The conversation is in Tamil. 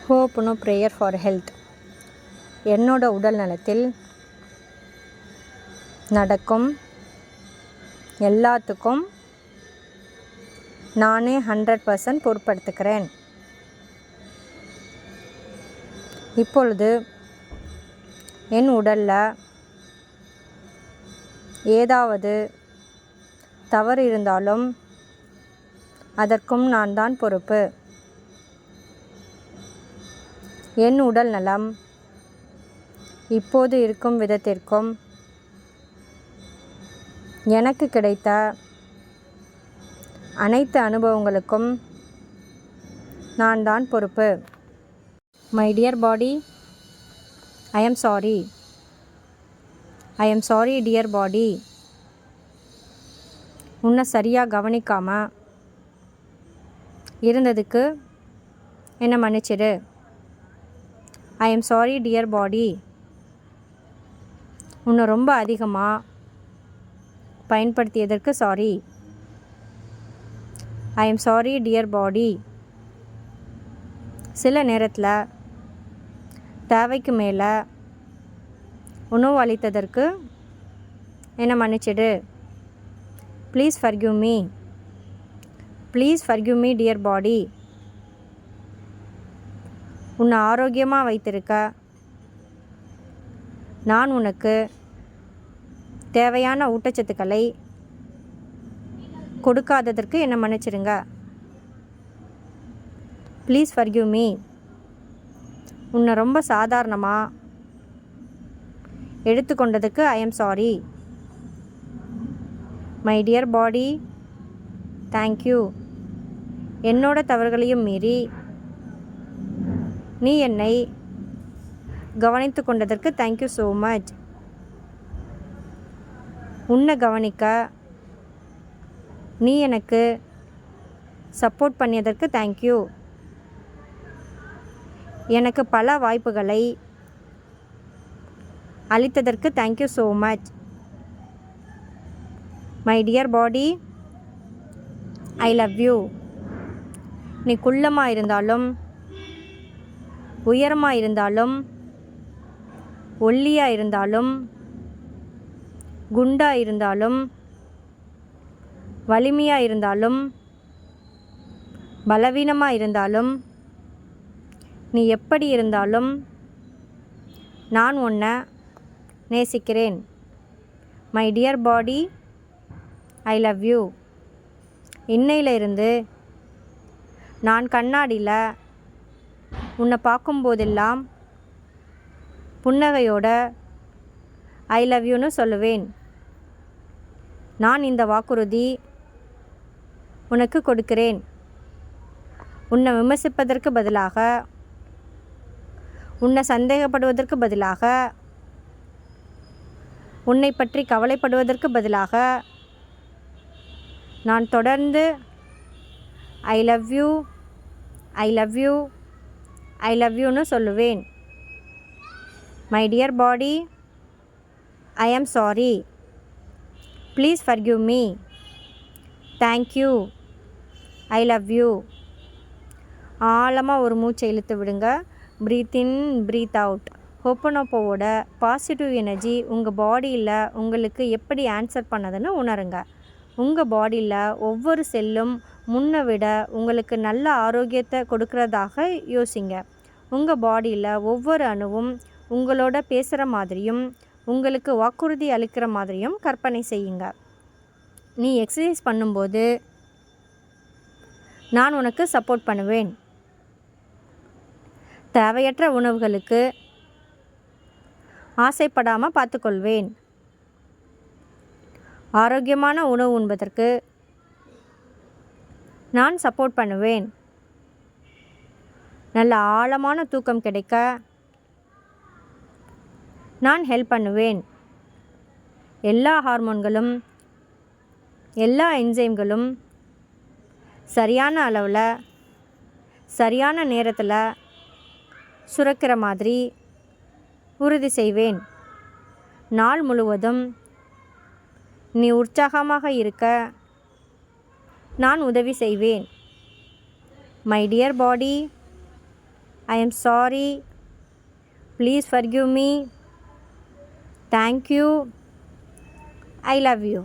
ஹோப்னு ப்ரேயர் ஃபார் ஹெல்த். என்னோட உடல் நலத்தில் நடக்கும் எல்லாத்துக்கும் நானே 100% பொறுப்படுத்துக்கிறேன். இப்பொழுது என் உடலில் ஏதாவது தவறு இருந்தாலும் அதற்கும் நான் தான் பொறுப்பு. என் உடல் நலம் இப்போது இருக்கும் விதத்திற்கும் எனக்கு கிடைத்த அனைத்து அனுபவங்களுக்கும் நான் தான் பொறுப்பு. My dear body, I am sorry. I am sorry dear body. உன்னை சரியாக கவனிக்காமல் இருந்ததுக்கு என்னை மன்னிச்சிடு. I am sorry dear body. உன்னை ரொம்ப அதிகமாக பயன்படுத்தியதற்கு sorry. I am sorry dear body. சில நேரத்தில் தேவைக்கு மேலே உணவு அளித்ததற்கு என்னை மன்னிச்சிடு. Please forgive me. Please forgive me dear body. உன்னை ஆரோக்கியமாக வைத்திருக்க நான் உனக்கு தேவையான ஊட்டச்சத்துக்களை கொடுக்காததற்கு என்னை மன்னிச்சிடுங்க. Please forgive me. உன்னை ரொம்ப சாதாரணமாக எடுத்துக்கொண்டதுக்கு I am sorry. My dear body, thank you. என்னோட தவறுகளையும் மீறி நீ என்னை கவனித்து கொண்டதற்கு தேங்க்யூ ஸோ மச். உன்னை கவனிக்க நீ எனக்கு சப்போர்ட் பண்ணியதற்கு தேங்க்யூ. எனக்கு பல வாய்ப்புகளை அளித்ததற்கு thank you so much. My dear body, I love you. நீ குள்ளமாக இருந்தாலும் உயரமாக இருந்தாலும் ஒல்லியாக இருந்தாலும் குண்டாக இருந்தாலும் வலிமையாக இருந்தாலும் பலவீனமாக இருந்தாலும் நீ எப்படி இருந்தாலும் நான் உன்னை நேசிக்கிறேன். My dear body, I love you. இன்னையிலிருந்து நான் கண்ணாடியில் உன்னை பார்க்கும்போதெல்லாம் புன்னகையோட ஐ லவ் யூன்னு சொல்லுவேன். நான் இந்த வாக்குறுதி உனக்கு கொடுக்கிறேன். உன்னை விமர்சிப்பதற்கு பதிலாக, உன்னை சந்தேகப்படுவதற்கு பதிலாக, உன்னை பற்றி கவலைப்படுவதற்கு பதிலாக நான் தொடர்ந்து I love you, I love you, I love யூன்னு சொல்லுவேன். My dear body, I am sorry. Please forgive me. Thank you. I love you. ஆழமாக ஒரு மூச்சை இழுத்து விடுங்க. Breathe in, breathe out. ஹோப்பனோப்போவோட பாசிட்டிவ் எனர்ஜி உங்கள் பாடியில் உங்களுக்கு எப்படி ஆன்சர் பண்ணதுன்னு உணருங்க. உங்கள் பாடியில் ஒவ்வொரு செல்லும் முன்னை விட உங்களுக்கு நல்ல ஆரோக்கியத்தை கொடுக்கறதாக யோசிங்க. உங்கள் பாடியில் ஒவ்வொரு அணுவும் உங்களோட பேசுகிற மாதிரியும் உங்களுக்கு வாக்குறுதி அளிக்கிற மாதிரியும் கற்பனை செய்யுங்க. நீ எக்ஸசைஸ் பண்ணும்போது நான் உனக்கு சப்போர்ட் பண்ணுவேன். தேவையற்ற உணவுகளுக்கு ஆசைப்படாமல் பார்த்துக்கொள்வேன். ஆரோக்கியமான உணவு உண்பதற்கு நான் சப்போர்ட் பண்ணுவேன். நல்ல ஆழமான தூக்கம் கிடைக்க நான் ஹெல்ப் பண்ணுவேன். எல்லா ஹார்மோன்களும் எல்லா என்சைம்களும் சரியான அளவில் சரியான நேரத்தில் சுரக்கிற மாதிரி உறுதி செய்வேன். நாள் முழுவதும் நீ உற்சாகமாக இருக்க நான் உதவி செய்வேன். My dear body, I am sorry, please forgive me, thank you, I love you.